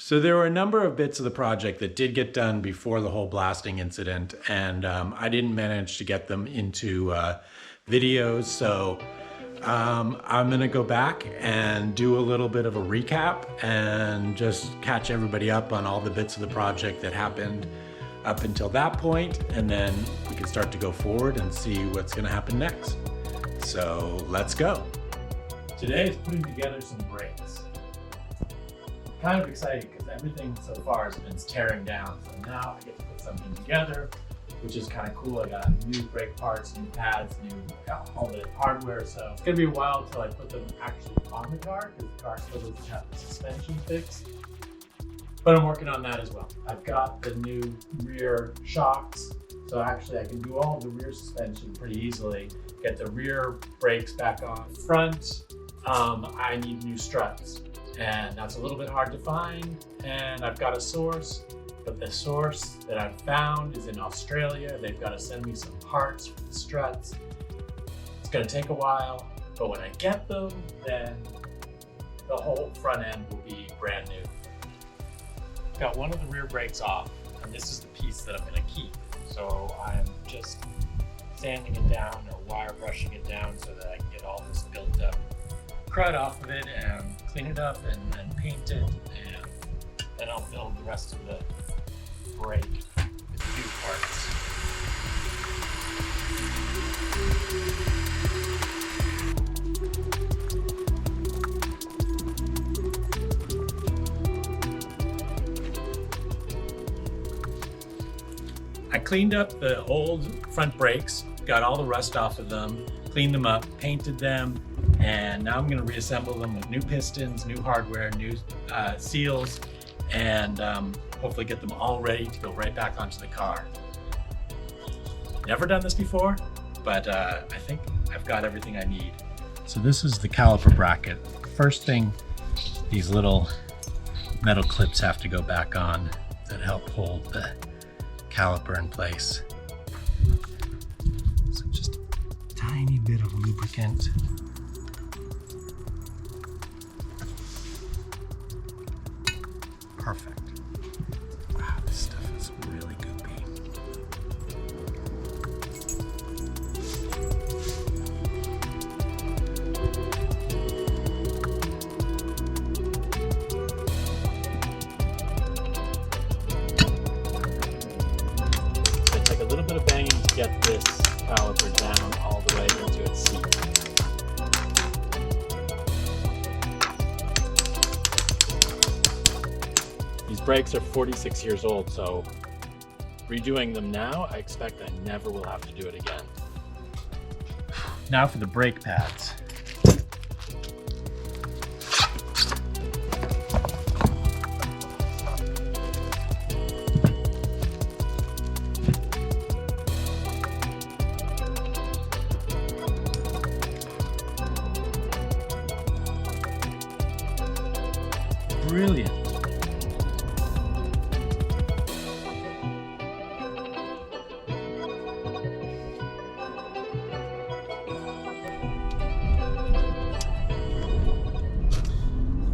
So there were a number of bits of the project that did get done before the whole blasting incident, and I didn't manage to get them into videos. So I'm gonna go back and do a little bit of a recap and just catch everybody up on all the bits of the project that happened up until that point, and then we can start to go forward and see what's gonna happen next. So let's go. Today is putting together some brakes. Kind of exciting because everything so far has been tearing down. So now I get to put something together, which is kind of cool. I got new brake parts, new pads, all the hardware. So it's gonna be a while until I put them actually on the car because the car still doesn't have the suspension fixed. But I'm working on that as well. I've got the new rear shocks. So actually I can do all the rear suspension pretty easily. Get the rear brakes back on. Front, I need new struts. And that's a little bit hard to find, and I've got a source, but the source that I've found is in Australia. They've got to send me some parts for the struts. It's going to take a while, but when I get them, then the whole front end will be brand new. Got one of the rear brakes off, and this is the piece that I'm going to keep. So I'm just sanding it down or wire brushing it down so that I can get all this built up crud off of it and clean it up and then paint it, and then I'll build the rest of the brake with new parts. I cleaned up the old front brakes, got all the rust off of them, cleaned them up, painted them, and now I'm going to reassemble them with new pistons, new hardware, new seals, and hopefully get them all ready to go right back onto the car. Never done this before, but I think I've got everything I need. So this is the caliper bracket. First thing, these little metal clips have to go back on that help hold the caliper in place. So just a tiny bit of lubricant. Perfect. Wow, this stuff is really goopy. So it took a little bit of banging to get this caliper down all the way into its seat. These brakes are 46 years old, so redoing them now, I expect I never will have to do it again. Now for the brake pads. Brilliant.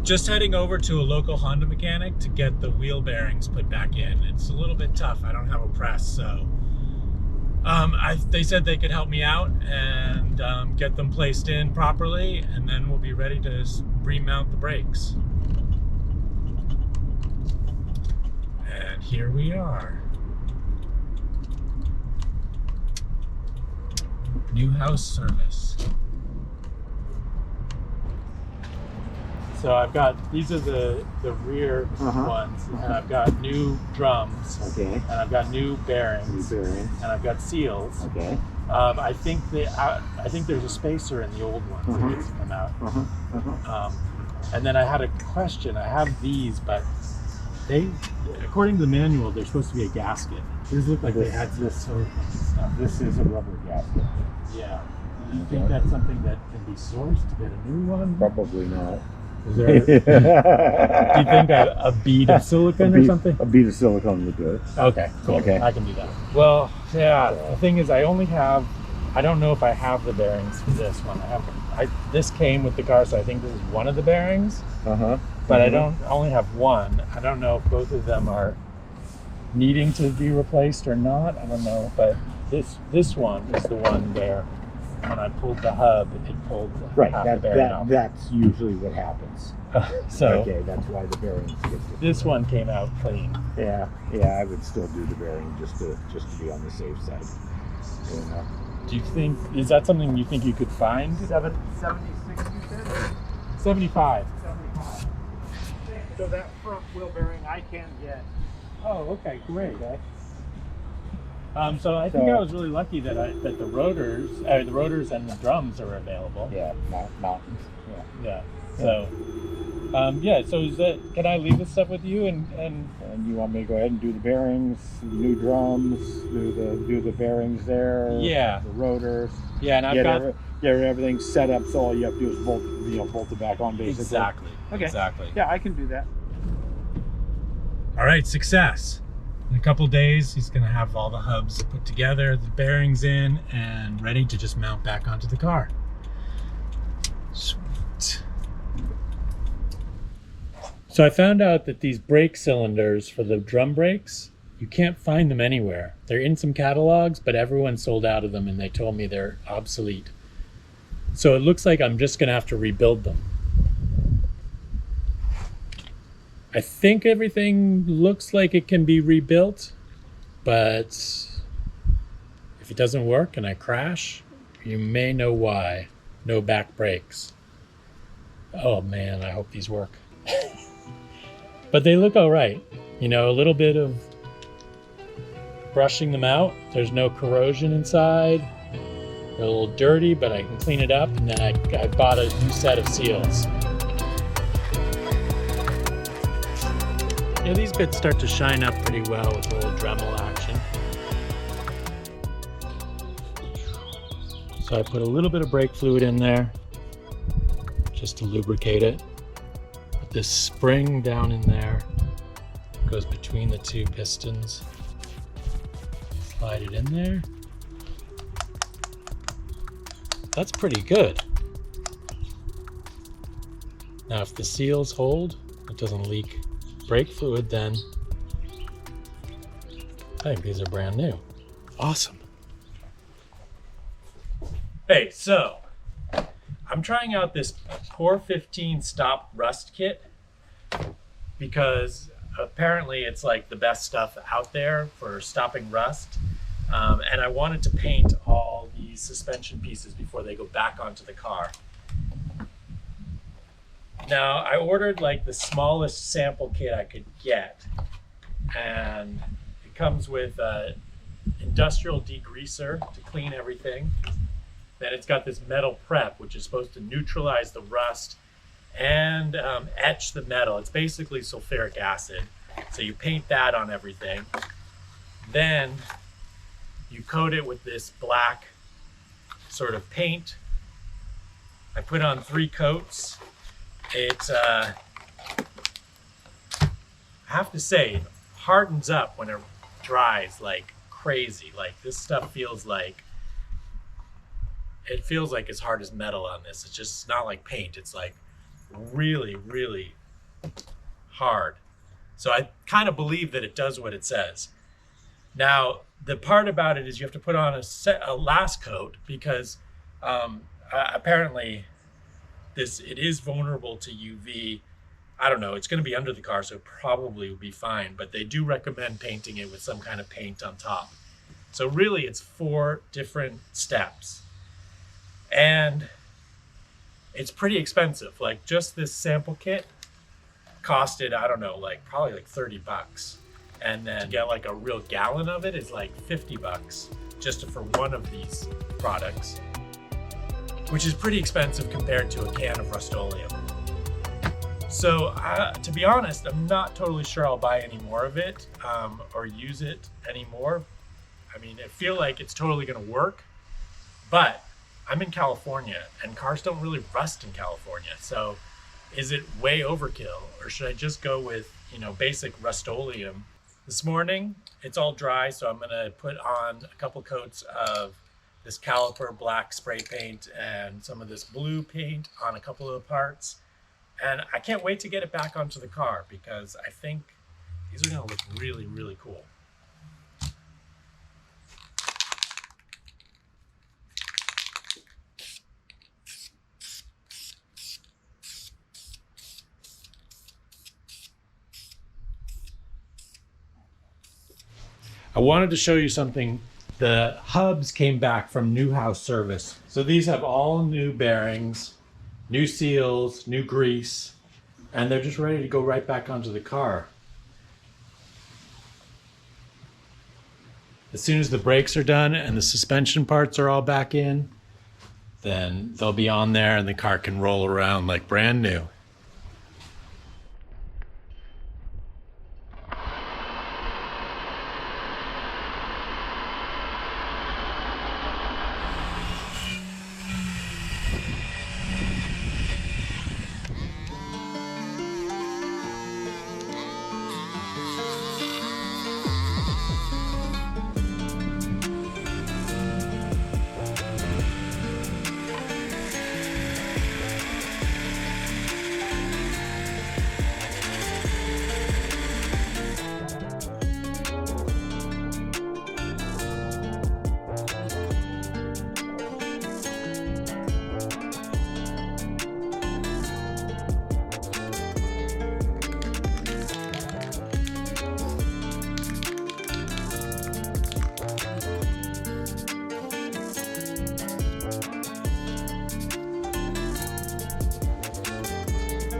Just heading over to a local Honda mechanic to get the wheel bearings put back in. It's a little bit tough. I don't have a press, so they said they could help me out and get them placed in properly, and then we'll be ready to remount the brakes. And here we are. New house service. So I've got, these are the rear ones, and I've got new drums, and I've got new bearings, and I've got seals. I think there's a spacer in the old ones that needs to come out. And then I had a question. I have these, but according to the manual, they're supposed to be a gasket. These look like they had this sort of stuff. This is a rubber gasket. Yeah. Do you think that's something that can be sourced to get a new one? Probably not. Is there, do you think a bead of silicone or something? A bead of silicone would do it. Okay, cool. Okay. I can do that. Well, yeah, the thing is I don't know if I have the bearings for this one. This came with the car, so I think this is one of the bearings. but I only have one. I don't know if both of them are needing to be replaced or not. I don't know, but this one is the one where when I pulled the hub, it pulled half the bearing off. That's usually what happens. So okay, that's why the bearings get this one came out clean. Yeah, I would still do the bearing just to be on the safe side. You know? Do you think, is that something you think you could find? 76, you said? 75. 75. So that front wheel bearing I can get. Oh, okay, great. So I think I was really lucky that the rotors and the drums are available. Yeah, mountains. Yeah. So, So is that? Can I leave this stuff with you and you want me to go ahead and do the bearings, the new drums, do the bearings there? Yeah. The rotors. Yeah, and I've get everything set up so all you have to do is bolt it back on basically. Exactly. Okay. Exactly. Yeah, I can do that. All right, success. In a couple days, he's gonna have all the hubs put together, the bearings in, and ready to just mount back onto the car. Sweet. So I found out that these brake cylinders for the drum brakes, you can't find them anywhere. They're in some catalogs, but everyone sold out of them and they told me they're obsolete. So it looks like I'm just gonna have to rebuild them. I think everything looks like it can be rebuilt, but if it doesn't work and I crash, you may know why. No back brakes. Oh man, I hope these work. But they look all right. You know, a little bit of brushing them out. There's no corrosion inside. They're a little dirty, but I can clean it up. And then I bought a new set of seals. Yeah, these bits start to shine up pretty well with a little Dremel action. So I put a little bit of brake fluid in there just to lubricate it. Put this spring down in there, goes between the two pistons. Slide it in there. That's pretty good. Now if the seals hold, it doesn't leak brake fluid, then I think these are brand new. Awesome. Hey, so I'm trying out this Core 15 Stop Rust Kit because apparently it's like the best stuff out there for stopping rust. And I wanted to paint all these suspension pieces before they go back onto the car. Now, I ordered like the smallest sample kit I could get, and it comes with an industrial degreaser to clean everything. Then it's got this metal prep, which is supposed to neutralize the rust and etch the metal. It's basically sulfuric acid. So you paint that on everything. Then you coat it with this black sort of paint. I put on 3 coats. It, I have to say, it hardens up when it dries like crazy. Like this stuff feels like, it feels like as hard as metal on this. It's just not like paint. It's like really, really hard. So I kind of believe that it does what it says. Now, the part about it is you have to put on a last coat because apparently it is vulnerable to UV. I don't know, it's going to be under the car, so it probably will be fine, but they do recommend painting it with some kind of paint on top. So really it's 4 different steps. And it's pretty expensive. Like just this sample kit costed, I don't know, like probably like 30 bucks. And then to get like a real gallon of it is like 50 bucks just for one of these products, which is pretty expensive compared to a can of Rust-Oleum. So to be honest, I'm not totally sure I'll buy any more of it or use it anymore. I mean, I feel like it's totally gonna work, but I'm in California and cars don't really rust in California. So is it way overkill, or should I just go with, basic Rust-Oleum? This morning, it's all dry, so I'm gonna put on a couple coats of this caliper black spray paint and some of this blue paint on a couple of the parts. And I can't wait to get it back onto the car because I think these are going to look really, really cool. I wanted to show you something. The hubs came back from New House Service. So these have all new bearings, new seals, new grease, and they're just ready to go right back onto the car. As soon as the brakes are done and the suspension parts are all back in, then they'll be on there and the car can roll around like brand new.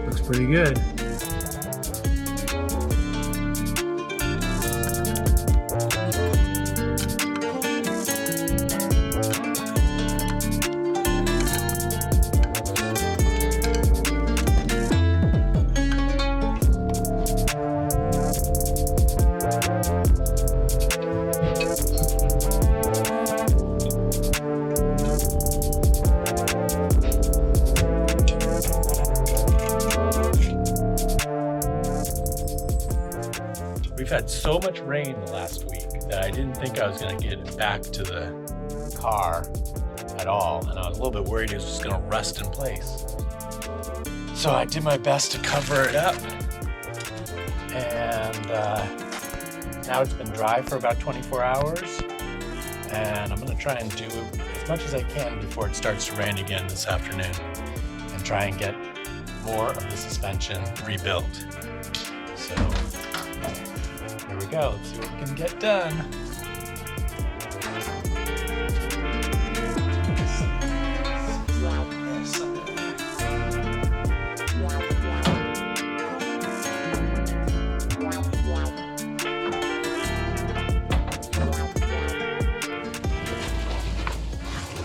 Looks pretty good. We've had so much rain the last week that I didn't think I was going to get it back to the car at all, and I was a little bit worried it was just going to rust in place. So I did my best to cover it up, and now it's been dry for about 24 hours, and I'm going to try and do as much as I can before it starts to rain again this afternoon, and try and get more of the suspension rebuilt. So here we go. Let's see what we can get done.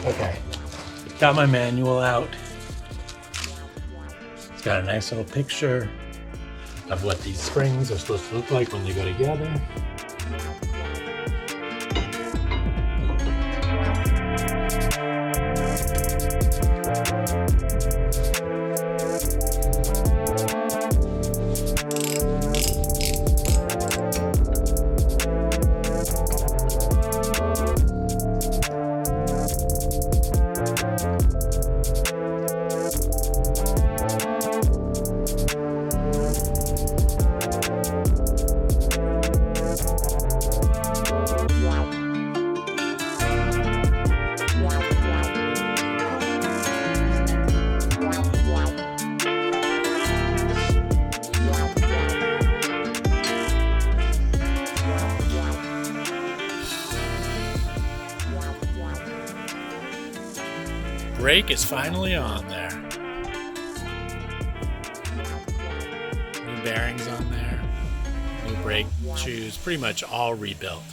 Okay, got my manual out. It's got a nice little picture of what these springs are supposed to look like when they go together. Brake is finally on there. New bearings on there. New brake shoes, pretty much all rebuilt.